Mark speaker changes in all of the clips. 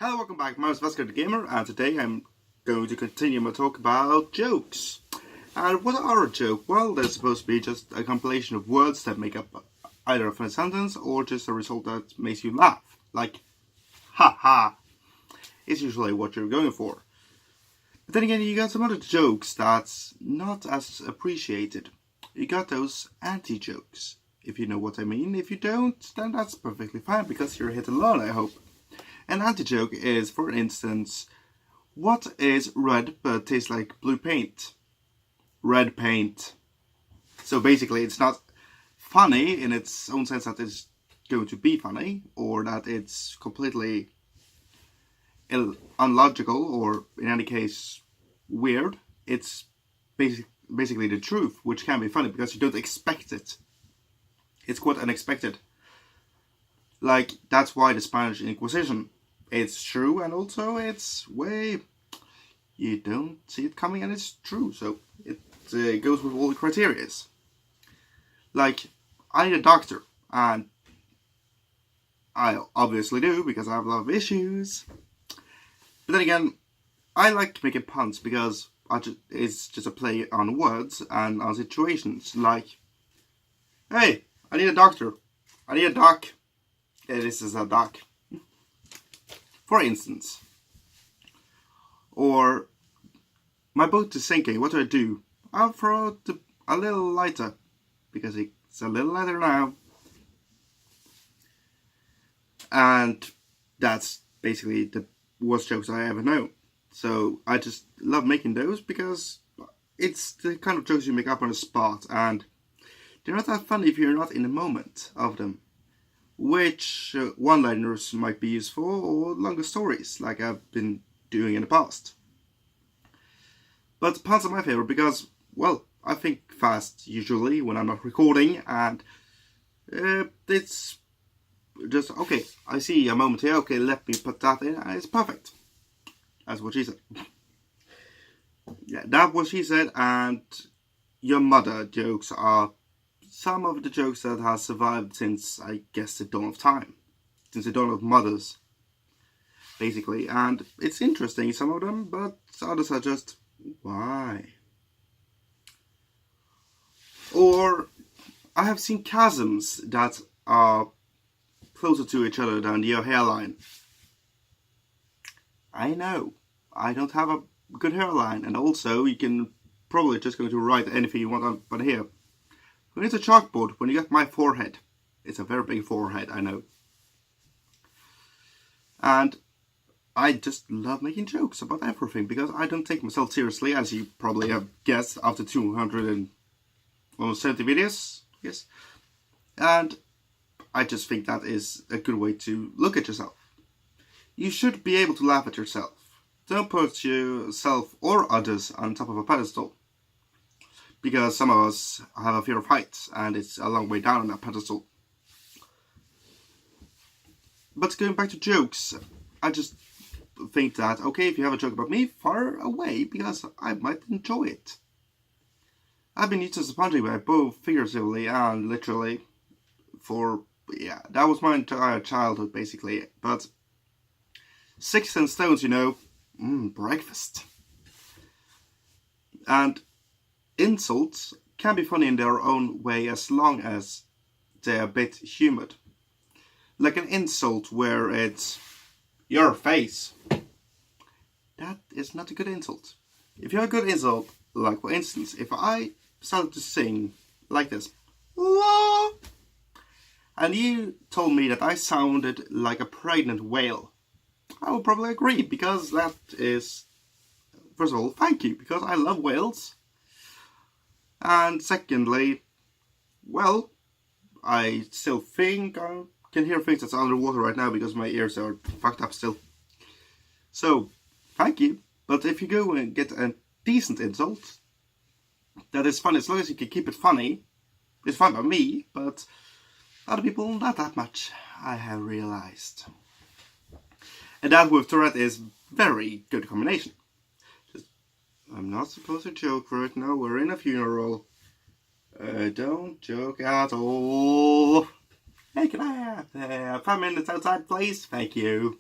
Speaker 1: Hello, welcome back. My name is Vasco the Gamer, and today I'm going to continue my talk about jokes. And what are a joke? Well, they're supposed to be just a compilation of words that make up either a funny sentence or just a result that makes you laugh. Like, ha ha, is usually what you're going for. But then again, you got some other jokes that's not as appreciated. You got those anti-jokes, if you know what I mean. If you don't, then that's perfectly fine, because you're here to learn, I hope. An anti-joke is, for instance, what is red but tastes like blue paint? Red paint. So basically it's not funny in its own sense that it's going to be funny, or that it's completely unlogical, or in any case weird. It's basically the truth, which can be funny because you don't expect it. It's quite unexpected. Like, that's why the Spanish Inquisition, it's true, and also it's way, you don't see it coming and it's true, so it goes with all the criterias. Like, I need a doctor, and I obviously do because I have a lot of issues. But then again, I like making puns because it's just a play on words and on situations. Like, hey, I need a doctor. I need a doc. Yeah, this is a doc. For instance. Or, my boat is sinking, what do? I'll throw out a little lighter, because it's a little lighter now. And that's basically the worst jokes I ever know. So I just love making those because it's the kind of jokes you make up on the spot, and they're not that funny if you're not in the moment of them. Which one-liners might be useful, or longer stories, like I've been doing in the past. But puns are my favorite because, well, I think fast usually when I'm not recording, and it's just, okay, I see a moment here, okay, let me put that in, and it's perfect. That's what she said. Yeah, that's what she said, and your mother jokes are some of the jokes that have survived since, I guess, the dawn of time. Since the dawn of mothers, basically. And it's interesting, some of them, but others are just, why? Or, I have seen chasms that are closer to each other than your hairline. I know, I don't have a good hairline, and also you can probably just going to write anything you want on but here. Who needs a chalkboard when you got my forehead? It's a very big forehead, I know. And I just love making jokes about everything because I don't take myself seriously, as you probably have guessed after 270 videos, yes. And I just think that is a good way to look at yourself. You should be able to laugh at yourself. Don't put yourself or others on top of a pedestal. Because some of us have a fear of heights, and it's a long way down on that pedestal. But going back to jokes, I just think that, okay, if you have a joke about me, far away, because I might enjoy it. I've been used to sponging by both figuratively and literally for, yeah, that was my entire childhood, basically. But 6 and stones, you know, breakfast. And insults can be funny in their own way as long as they're a bit humoured. Like an insult where it's your face. That is not a good insult. If you have a good insult, like for instance, if I started to sing like this, and you told me that I sounded like a pregnant whale, I would probably agree, because that is, first of all, thank you, because I love whales. And secondly, well, I still think I can hear things that's underwater right now because my ears are fucked up still. So, thank you. But if you go and get a decent insult that is funny, as long as you can keep it funny, it's fine by me, but other people not that much, I have realized. And that with Tourette is very good combination. I'm not supposed to joke right now, we're in a funeral. Don't joke at all. Hey, can I have 5 minutes outside, please? Thank you.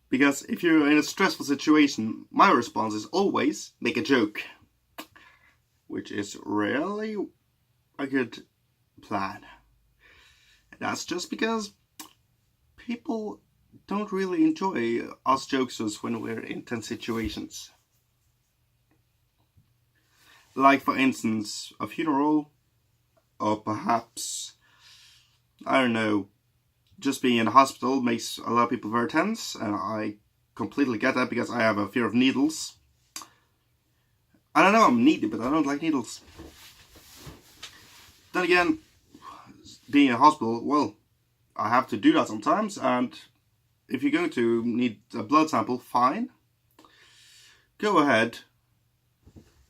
Speaker 1: Because if you're in a stressful situation, my response is always make a joke. Which is rarely a good plan. And that's just because people don't really enjoy us jokesters when we're in tense situations. Like, for instance, a funeral, or perhaps, I don't know, just being in a hospital makes a lot of people very tense, and I completely get that because I have a fear of needles. I don't know I'm needy, but I don't like needles. Then again, being in a hospital, well, I have to do that sometimes, and if you're going to need a blood sample, fine. Go ahead.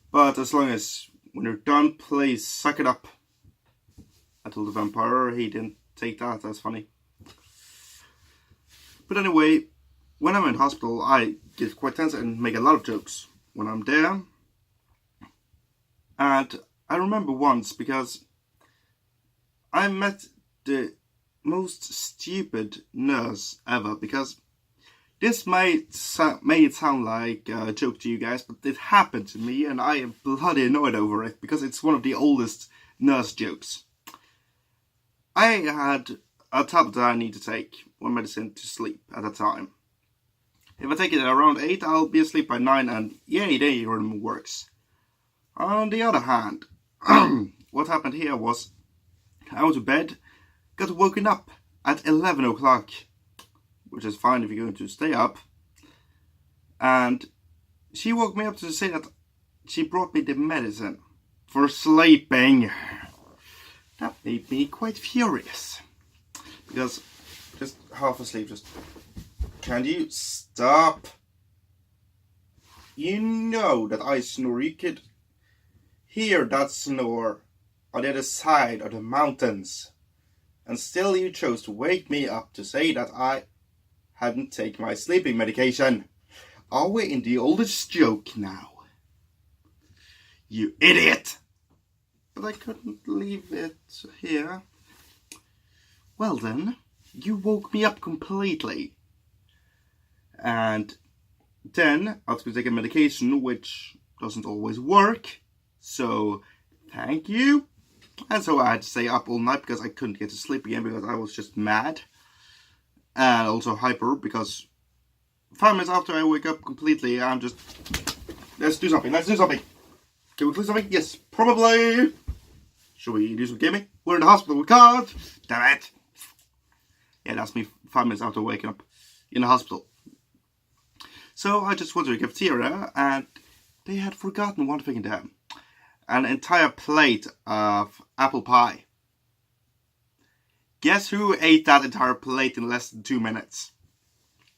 Speaker 1: But as long as when you're done, please suck it up. I told the vampire he didn't take that, that's funny. But anyway, when I'm in hospital, I get quite tense and make a lot of jokes when I'm there. And I remember once, because I met the most stupid nurse ever, because this may sound like a joke to you guys, but it happened to me and I am bloody annoyed over it because it's one of the oldest nurse jokes. I had a tablet that I need to take, one medicine to sleep at a time. If I take it around 8, I'll be asleep by 9 and yay, day rhythm works. On the other hand, what happened here was I went to bed, got woken up at 11 o'clock. Which is fine if you're going to stay up. And she woke me up to say that she brought me the medicine for sleeping. That made me quite furious. Because just half asleep, can you stop? You know that I snore. You could hear that snore on the other side of the mountains. And still you chose to wake me up to say that I hadn't taken my sleeping medication. Are we in the oldest joke now? You idiot! But I couldn't leave it here. Well then, you woke me up completely. And then I was going to take a medication which doesn't always work. So, thank you. And so I had to stay up all night because I couldn't get to sleep again because I was just mad. And also hyper, because 5 minutes after I wake up completely, I'm just... Let's do something. Can we play something? Yes, probably. Should we do some gaming? We're in the hospital, we can't. Damn it. Yeah, that's me 5 minutes after waking up in the hospital. So I just went to the cafeteria, and they had forgotten one thing there. An entire plate of apple pie. Guess who ate that entire plate in less than 2 minutes?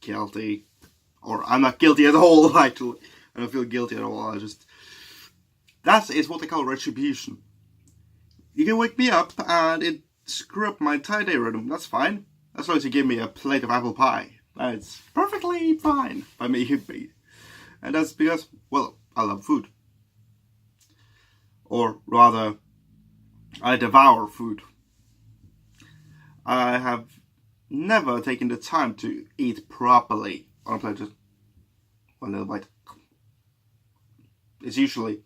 Speaker 1: Guilty. Or I'm not guilty at all, actually. I don't feel guilty at all. That is what they call retribution. You can wake me up and it screw up my entire day rhythm. That's fine. As long as you give me a plate of apple pie. That's perfectly fine by me. And that's because, well, I love food. Or rather, I devour food. I have never taken the time to eat properly on a plate. Just one little bite. It's usually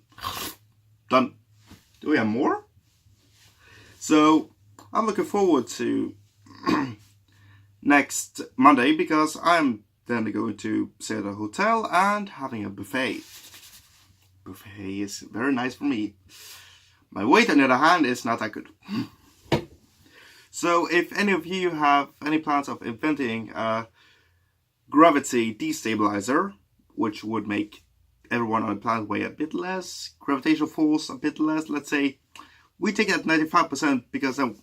Speaker 1: done. Do we have more? So I'm looking forward to next Monday because I'm then going to stay at a hotel and having a buffet. Buffet is very nice for me. My weight, on the other hand, is not that good. So if any of you have any plans of inventing a gravity destabilizer, which would make everyone on the planet weigh a bit less, gravitational force a bit less, let's say, we take it at 95% because then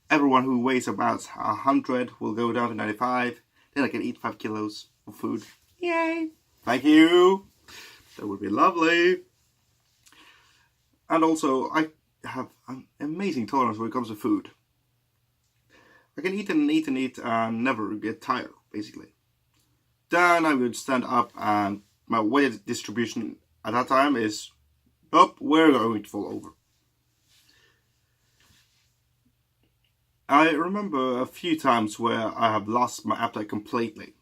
Speaker 1: everyone who weighs about 100 will go down to 95. Then I can eat 5 kilos of food. Yay! Thank you! That would be lovely. And also, I have an amazing tolerance when it comes to food. I can eat and eat and eat and never get tired, basically. Then I would stand up and my weight distribution at that time is, oh, we're going to fall over. I remember a few times where I have lost my appetite completely.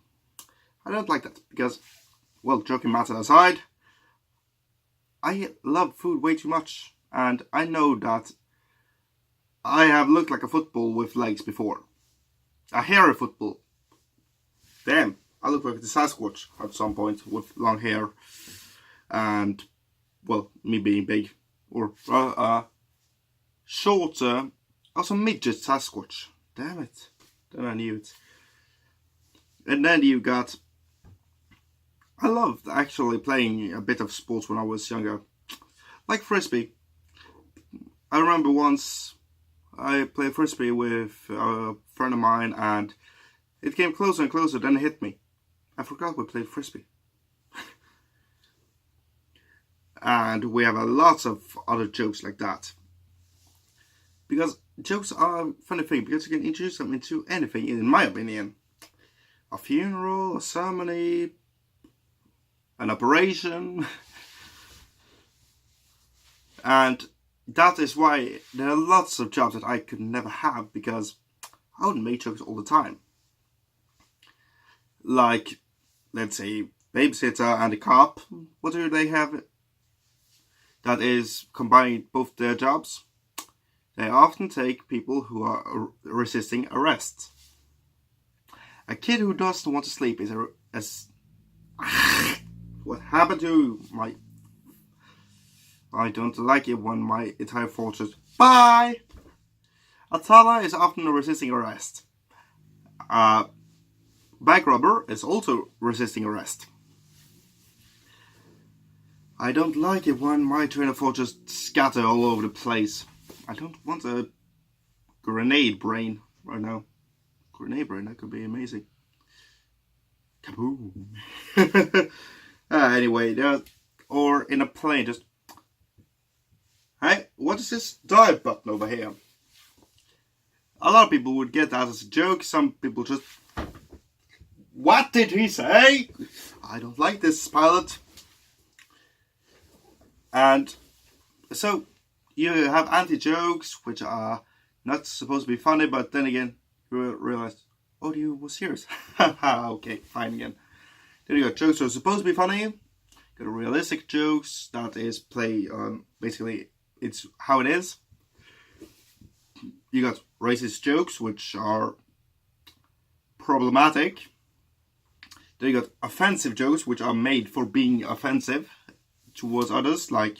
Speaker 1: I don't like that because, well, joking matter aside, I love food way too much, and I know that I have looked like a football with legs before. A hairy football. Damn, I look like the Sasquatch at some point with long hair and, well, me being big. Or shorter, also midget Sasquatch. Damn it. Then I knew it. And then you got... I loved actually playing a bit of sports when I was younger. Like Frisbee. I remember once I played Frisbee with a friend of mine and it came closer and closer, then it hit me. I forgot we played Frisbee. And we have lots of other jokes like that. Because jokes are a funny thing, because you can introduce them into anything, in my opinion. A funeral, a ceremony, an operation. And that is why there are lots of jobs that I could never have, because I would make jokes all the time. Like, let's say, babysitter and a cop. What do they have that is combining both their jobs? They often take people who are resisting arrest. A kid who doesn't want to sleep is what happened to my... I don't like it when my entire fortress... Bye! A toddler is often resisting arrest. A bank robber is also resisting arrest. I don't like it when my train of thought just scatter all over the place. I don't want a grenade brain right now. Grenade brain, that could be amazing. Kaboom! Anyway, or in a plane, just... Hey, what is this dive button over here? A lot of people would get that as a joke. Some people just... What did he say? I don't like this, pilot. And so you have anti-jokes, which are not supposed to be funny, but then again, you realize, oh, you were serious. Okay, fine again. Then you got jokes that are supposed to be funny. You got realistic jokes that is play on, basically, it's how it is. You got racist jokes, which are problematic. Then you got offensive jokes, which are made for being offensive towards others. Like,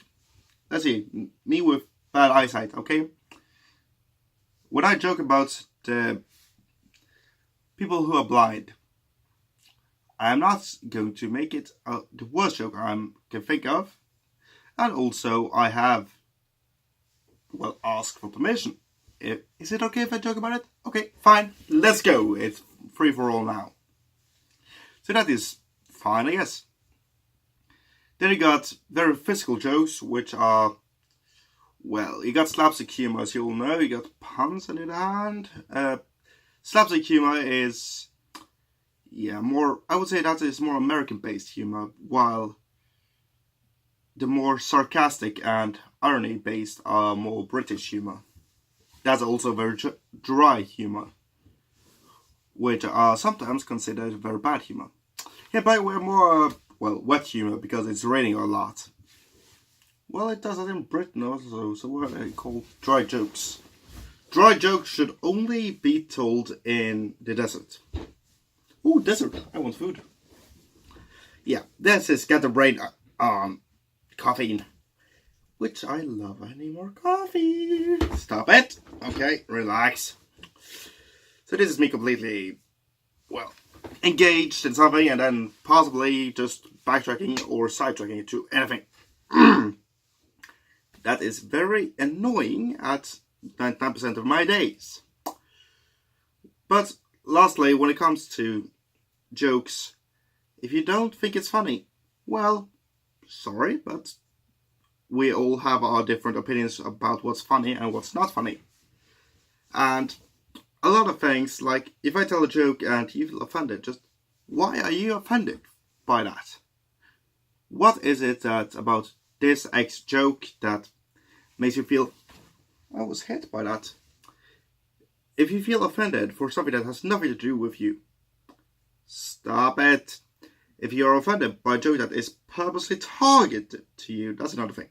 Speaker 1: let's see, me with bad eyesight, okay? When I joke about the people who are blind, I am not going to make it the worst joke I can think of. And also, I have, well, asked for permission. Is it okay if I joke about it? Okay, fine, let's go. It's free for all now. So that is fine, I guess. Then you got very physical jokes, which are, well, you got slapstick humor, as you all know. You got puns on the other hand. Slapstick humor is, yeah, more, I would say that is more American-based humor, while the more sarcastic and irony-based are more British humor. That's also very dry humor, which are sometimes considered very bad humor. Yeah, but we're more, well, wet humor because it's raining a lot. Well, it does that in Britain also, so what are they called? Dry jokes. Dry jokes should only be told in the desert. Ooh, desert. I want food. Yeah, this is get the brain caffeine. Which I love. I need more coffee. Stop it. Okay, relax. So this is me completely, well, engaged in something and then possibly just backtracking or sidetracking to anything. That is very annoying at 99% of my days. But lastly, when it comes to jokes, if you don't think it's funny, well, sorry, but we all have our different opinions about what's funny and what's not funny. And a lot of things, like if I tell a joke and you feel offended, just why are you offended by that? What is it that about this X joke that makes you feel, I was hit by that? If you feel offended for something that has nothing to do with you, stop it. If you're offended by a joke that is purposely targeted to you, that's another thing.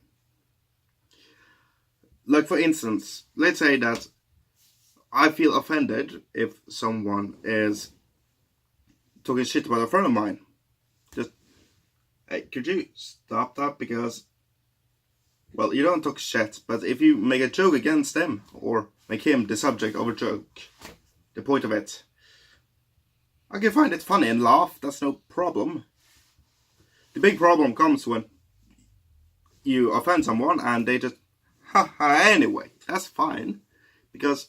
Speaker 1: Like, for instance, let's say that I feel offended if someone is talking shit about a friend of mine. Just, hey, could you stop that? Because, well, you don't talk shit, but if you make a joke against them, or make him the subject of a joke, the point of it, I can find it funny and laugh, that's no problem. The big problem comes when you offend someone and they just, haha, anyway, that's fine. Because,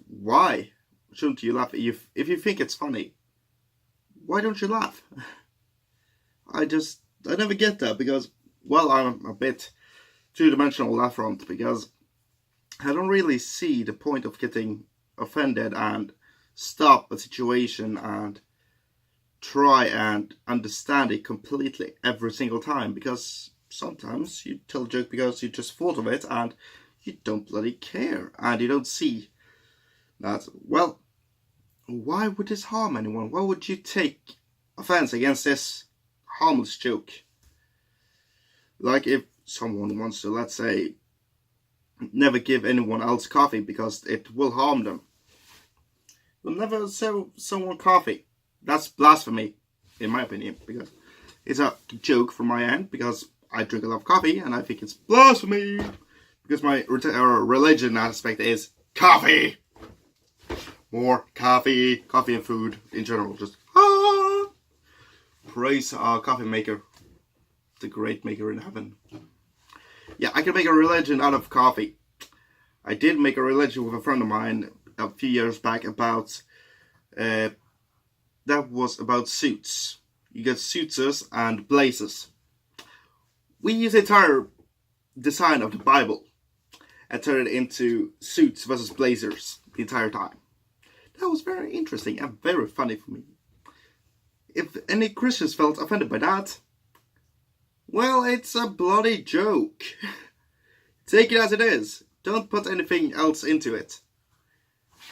Speaker 1: why shouldn't you laugh? If you think it's funny, why don't you laugh? I never get that, because, well, I'm a bit two-dimensional on that front, because I don't really see the point of getting offended and stop a situation and try and understand it completely every single time, because sometimes you tell a joke because you just thought of it and you don't bloody care, and you don't see that, well, why would this harm anyone? Why would you take offense against this harmless joke? Like, if someone wants to, let's say, never give anyone else coffee because it will harm them, you'll never serve someone coffee. That's blasphemy, in my opinion, because it's a joke from my end, because I drink a lot of coffee, and I think it's blasphemy, because my religion aspect is coffee. More coffee and food in general. Just praise our coffee maker, the great maker in heaven. Yeah, I can make a religion out of coffee. I did make a religion with a friend of mine a few years back about, that was about suits. You get suitses and blazers. We use the entire design of the Bible and turn it into suits versus blazers the entire time. That was very interesting and very funny for me. If any Christians felt offended by that, well, it's a bloody joke. Take it as it is. Don't put anything else into it.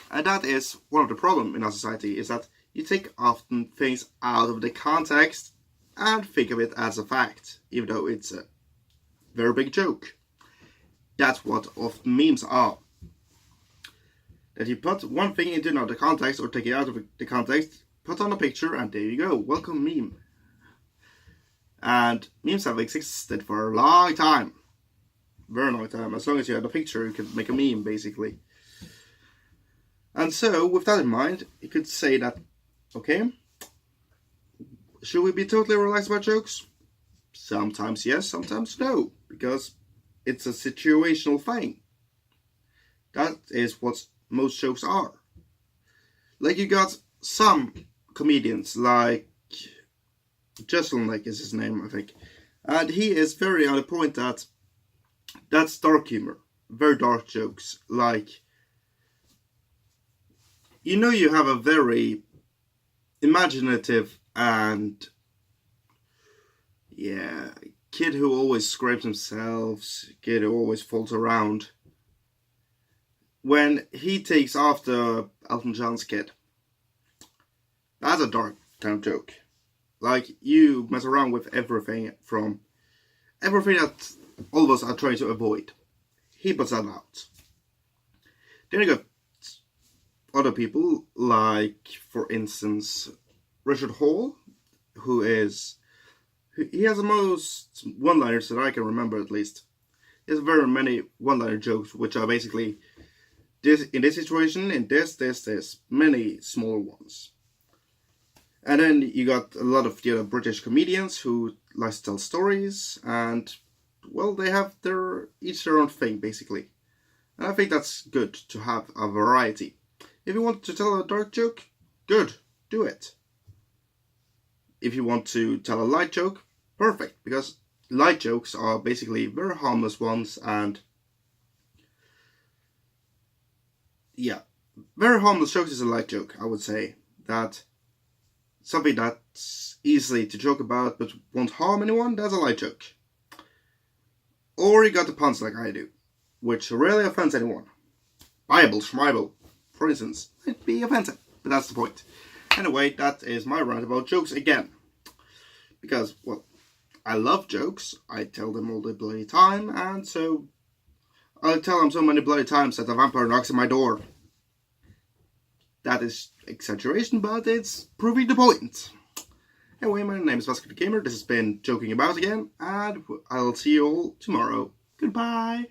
Speaker 1: And that is one of the problems in our society, is that you take often things out of the context and think of it as a fact, even though it's a very big joke. That's what often memes are. That you put one thing into another context, or take it out of the context, put on a picture, and there you go. Welcome meme. And memes have existed for a long time. Very long time. As long as you had a picture, you could make a meme, basically. And so, with that in mind, you could say that, okay, should we be totally relaxed about jokes? Sometimes yes, sometimes no. Because it's a situational thing. That is what most jokes are. Like, you got some comedians, like Jesselnick is his name, I think. And he is very on the point that that's dark humor. Very dark jokes. Like, you know, you have a very imaginative and, yeah, kid who always scrapes themselves, kid who always falls around. When he takes after Elton John's kid, that's a dark kind of joke. Like, you mess around with everything that all of us are trying to avoid. He puts that out. Then you got other people, like, for instance, Richard Hall, he has the most one-liners that I can remember, at least. He has very many one-liner jokes, which are basically, this in this situation, in this, many smaller ones. And then you got a lot of the other British comedians who like to tell stories, and, well, they have each their own thing, basically. And I think that's good to have a variety. If you want to tell a dark joke, good, do it. If you want to tell a light joke, perfect, because light jokes are basically very harmless ones, and yeah, very harmless jokes is a light joke, I would say. That something that's easily to joke about but won't harm anyone, that's a light joke. Or you got the puns like I do, which rarely offends anyone. Bible, schmibel, for instance, might be offensive, but that's the point. Anyway, that is my rant about jokes again. Because, well, I love jokes. I tell them all the bloody time, and so I tell them so many bloody times that a vampire knocks on my door. That is exaggeration, but it's proving the point. Anyway, my name is Vasco the Gamer. This has been Joking About again, and I'll see you all tomorrow. Goodbye.